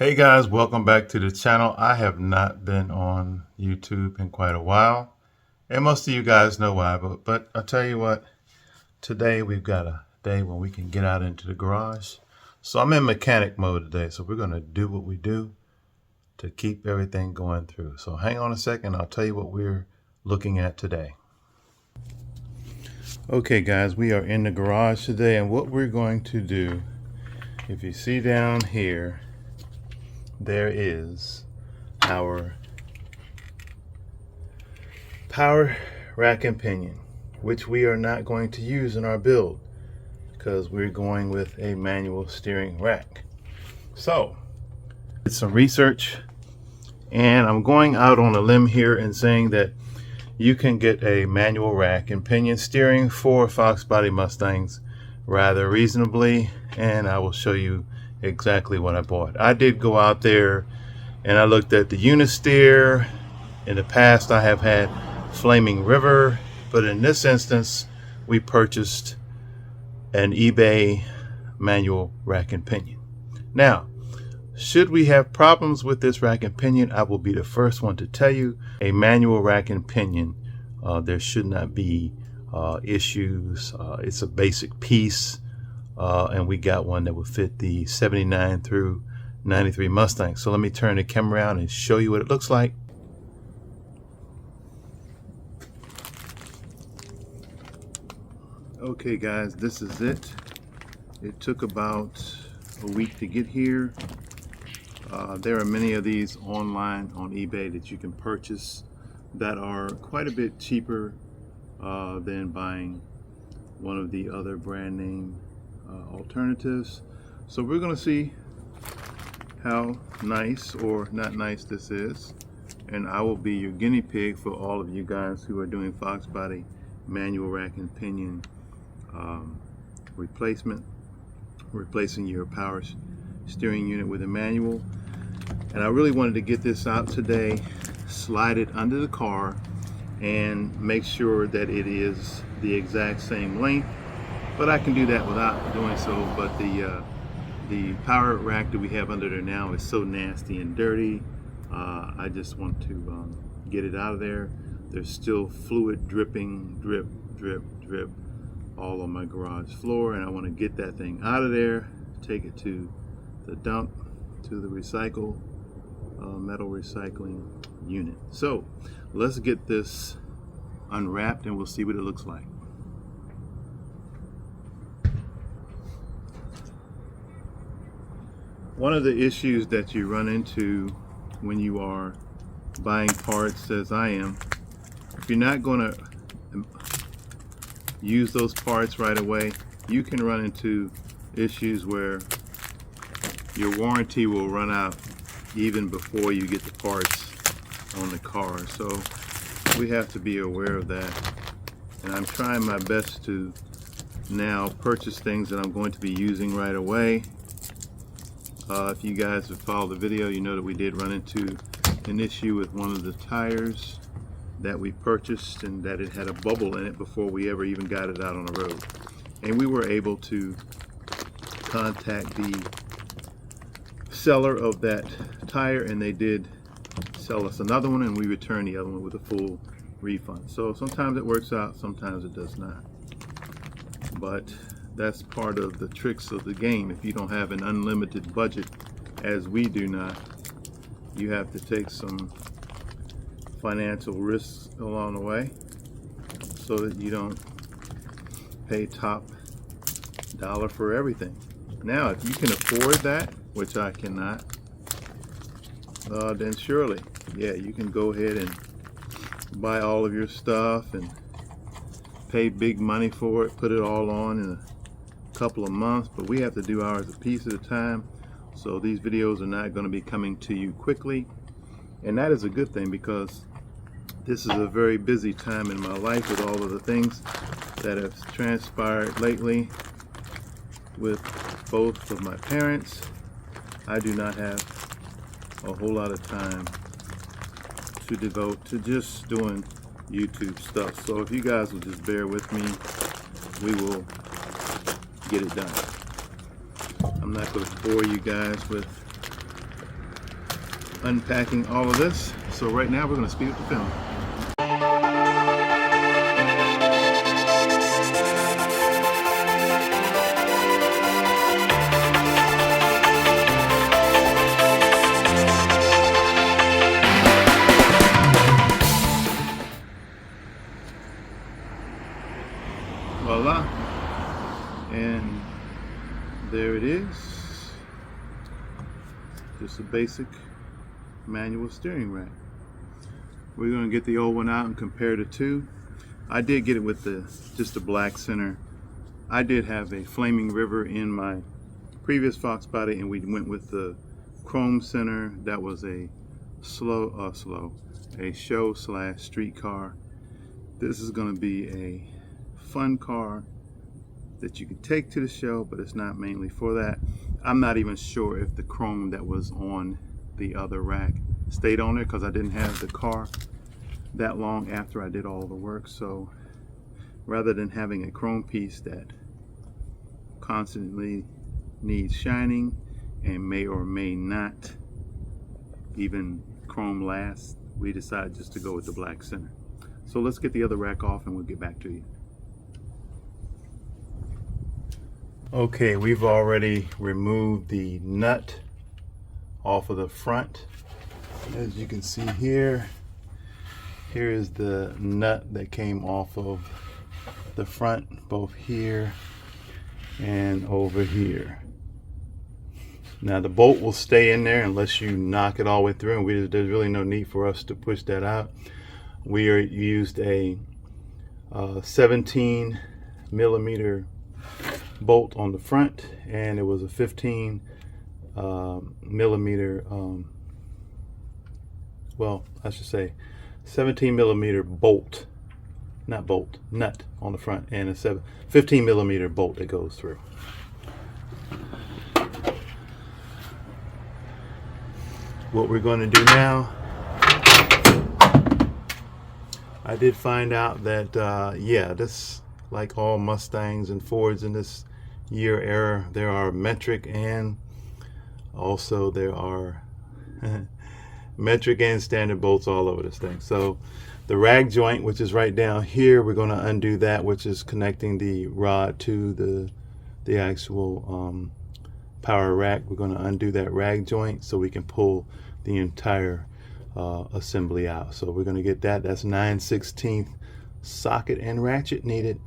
Hey guys, welcome back to the channel. I have not been on YouTube in quite a while, and most of you guys know why, but I'll tell you what, today we've got a day when we can get out into the garage. So I'm in mechanic mode today, so we're going to do what we do to keep everything going through. So hang on a second, I'll tell you what we're looking at today. Okay guys, we are in the garage today, and what we're going to do, if you see down here, there is our power rack and pinion, which we are not going to use in our build because we're going with a manual steering rack. So it's some research, and I'm going out on a limb here and saying that you can get a manual rack and pinion steering for Foxbody Mustangs rather reasonably, and I will show you exactly what I bought. I did go out there and I looked at the Unisteer. In the past I have had Flaming River, but in this instance we purchased an eBay manual rack and pinion. Now, should we have problems with this rack and pinion, I will be the first one to tell you a manual rack and pinion, there should not be issues. It's a basic piece. And we got one that would fit the 79 through 93 Mustang. So let me turn the camera around and show you what it looks like. Okay guys, this is it. It took about a week to get here. There are many of these online on eBay that you can purchase that are quite a bit cheaper than buying one of the other brand name alternatives. So we're going to see how nice or not nice this is, and I will be your guinea pig for all of you guys who are doing Foxbody manual rack and pinion replacing your power steering unit with a manual. And I really wanted to get this out today, slide it under the car and make sure that it is the exact same length. But I can do that without doing so. But the power rack that we have under there now is so nasty and dirty. I just want to get it out of there. There's still fluid dripping, drip, drip, drip all on my garage floor, and I want to get that thing out of there, take it to the dump, to the metal recycling unit. So let's get this unwrapped and we'll see what it looks like. One of the issues that you run into when you are buying parts, as I am, if you're not going to use those parts right away, you can run into issues where your warranty will run out even before you get the parts on the car. So we have to be aware of that, and I'm trying my best to now purchase things that I'm going to be using right away. If you guys have followed the video, you know that we did run into an issue with one of the tires that we purchased, and that it had a bubble in it before we ever even got it out on the road. And we were able to contact the seller of that tire, and they did sell us another one, and we returned the other one with a full refund. So sometimes it works out, sometimes it does not. But that's part of the tricks of the game. If you don't have an unlimited budget, as we do not, you have to take some financial risks along the way so that you don't pay top dollar for everything. Now, if you can afford that, which I cannot, then surely, yeah, you can go ahead and buy all of your stuff and pay big money for it, put it all on in a couple of months. But we have to do ours a piece at a time, so these videos are not going to be coming to you quickly, and that is a good thing, because this is a very busy time in my life with all of the things that have transpired lately with both of my parents. I do not have a whole lot of time to devote to just doing YouTube stuff. So if you guys will just bear with me, we will get it done. I'm not going to bore you guys with unpacking all of this. So right now we're going to speed up the film. Voila, and there it is. Just a basic manual steering rack. We're going to get the old one out and compare the two. I did get it with just the black center. I did have a Flaming River in my previous Foxbody, and we went with the chrome center. That was a show / street car. This is going to be a fun car that you can take to the show, but it's not mainly for that. I'm not even sure if the chrome that was on the other rack stayed on there, because I didn't have the car that long after I did all the work. So rather than having a chrome piece that constantly needs shining and may or may not even chrome last, we decided just to go with the black center. So let's get the other rack off and we'll get back to you. Okay, we've already removed the nut off of the front. As you can see here, here is the nut that came off of the front, both here and over here. Now the bolt will stay in there unless you knock it all the way through, and there's really no need for us to push that out. We used a 17 millimeter bolt on the front, and it was a 15 millimeter well, I should say 17 millimeter bolt, nut on the front, and a 15 millimeter bolt that goes through. What we're going to do now, I did find out that yeah, this, like all Mustangs and Fords in this year era, there are metric and also there are metric and standard bolts all over this thing. So the rag joint, which is right down here, we're going to undo that, which is connecting the rod to the actual power rack. We're going to undo that rag joint so we can pull the entire assembly out. So we're going to get that. That's 9/16 socket and ratchet needed.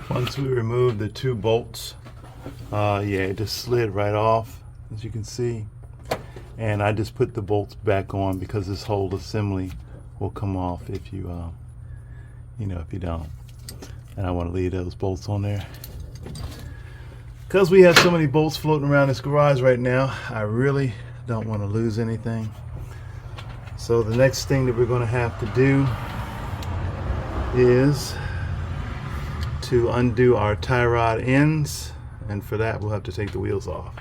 Once we remove the two bolts, yeah, it just slid right off, as you can see, and I just put the bolts back on because this whole assembly will come off if you if you don't. And I want to leave those bolts on there because we have so many bolts floating around this garage right now. I really don't want to lose anything. So the next thing that we're going to have to do is to undo our tie rod ends, and for that we'll have to take the wheels off.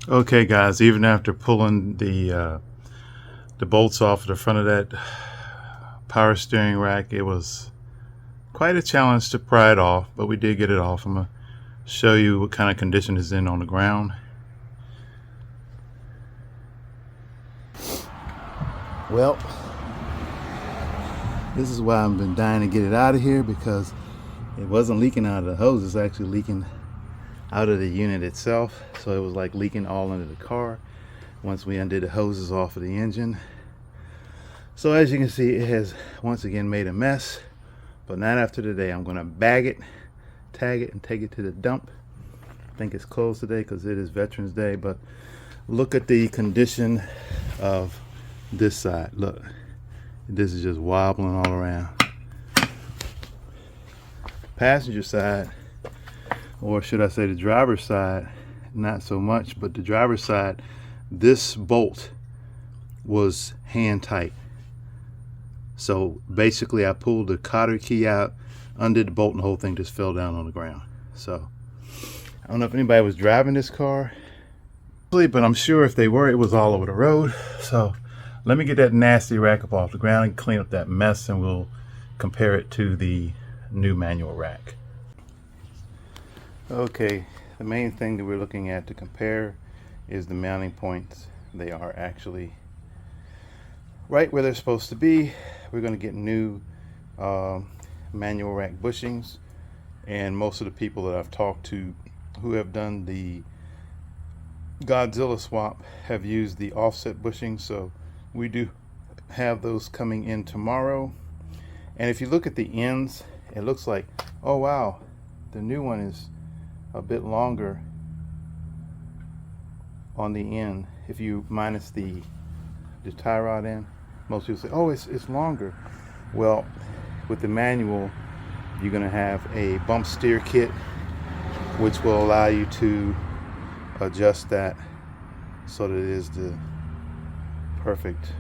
Okay guys, even after pulling the bolts off of the front of that power steering rack, it was quite a challenge to pry it off, but we did get it off. I'm going to show you what kind of condition it's in on the ground. Well, this is why I've been dying to get it out of here, because it wasn't leaking out of the hose, it's actually leaking out of the unit itself. So it was like leaking all into the car once we undid the hoses off of the engine. So as you can see, it has once again made a mess, but not after today. I'm going to bag it, tag it, and take it to the dump. I think it's closed today because it is Veterans Day, but look at the condition of this side. Look, this is just wobbling all around. Passenger side, or should I say the driver's side, not so much, but the driver's side, this bolt was hand tight. So basically I pulled the cotter key out, undid the bolt, and the whole thing just fell down on the ground. So I don't know if anybody was driving this car, but I'm sure if they were, it was all over the road. So let me get that nasty rack up off the ground and clean up that mess, and we'll compare it to the new manual rack. Okay, the main thing that we're looking at to compare is the mounting points. They are actually right where they're supposed to be. We're going to get new manual rack bushings, and most of the people that I've talked to who have done the Godzilla swap have used the offset bushings, so we do have those coming in tomorrow. And if you look at the ends, it looks like, oh wow, the new one is a bit longer on the end. If you minus the tie rod end, most people say, oh, it's longer. Well, with the manual, you're going to have a bump steer kit, which will allow you to adjust that so that it is the perfect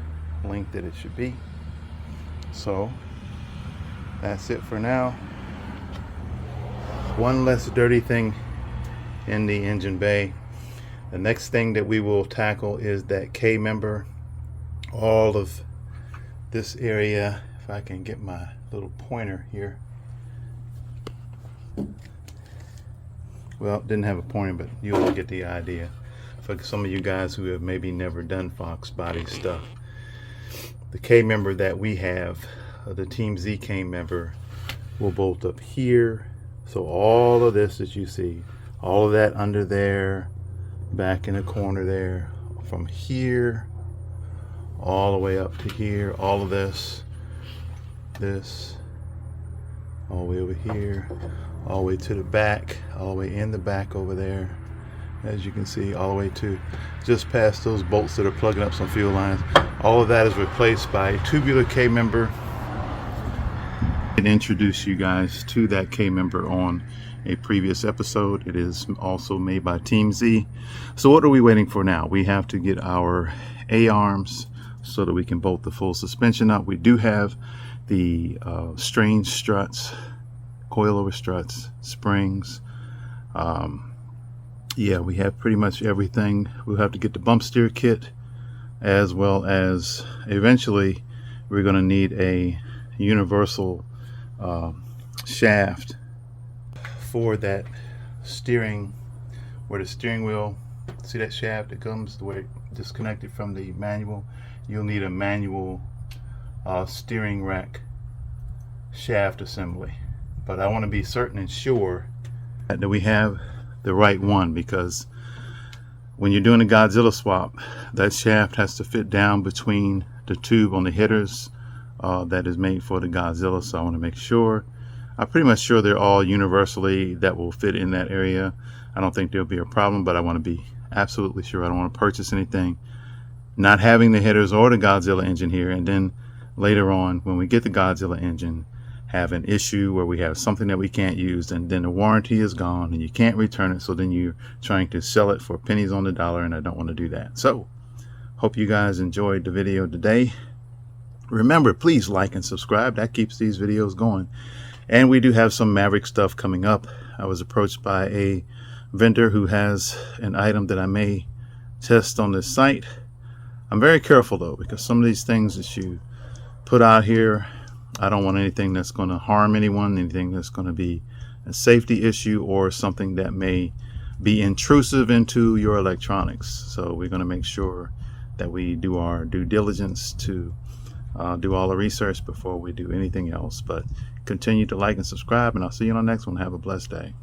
length that it should be. So that's it for now. One less dirty thing in the engine bay. The next thing that we will tackle is that K member. All of this area, if I can get my little pointer here. Well, didn't have a pointer, but you'll get the idea. For some of you guys who have maybe never done Foxbody stuff, the K member that we have, the Team Z K member, will bolt up here. So all of this that you see, all of that under there, back in the corner there, from here all the way up to here, all of this, all the way over here, all the way to the back, all the way in the back over there, as you can see, all the way to just past those bolts that are plugging up some fuel lines. All of that is replaced by a tubular K member. And introduce you guys to that K member on a previous episode. It is also made by Team Z. So what are we waiting for now? We have to get our A-arms so that we can bolt the full suspension up. We do have the strange struts, coilover struts, springs. Yeah, we have pretty much everything. We'll have to get the bump steer kit, as well as eventually we're going to need a universal shaft for that steering, where the steering wheel, see that shaft that comes the way disconnected from the manual. You'll need a manual steering rack shaft assembly, but I want to be certain and sure that we have the right one, because when you're doing a Godzilla swap, that shaft has to fit down between the tube on the headers that is made for the Godzilla. So I want to make sure. I'm pretty much sure they're all universally that will fit in that area. I don't think there'll be a problem, but I want to be absolutely sure. I don't want to purchase anything not having the headers or the Godzilla engine here, and then later on when we get the Godzilla engine have an issue where we have something that we can't use, and then the warranty is gone and you can't return it, so then you're trying to sell it for pennies on the dollar, and I don't want to do that. So hope you guys enjoyed the video today. Remember, please like and subscribe. That keeps these videos going. And we do have some Maverick stuff coming up. I was approached by a vendor who has an item that I may test on this site. I'm very careful though, because some of these things that you put out here, I don't want anything that's going to harm anyone, anything that's going to be a safety issue or something that may be intrusive into your electronics. So we're going to make sure that we do our due diligence to do all the research before we do anything else. But continue to like and subscribe, and I'll see you on the next one. Have a blessed day.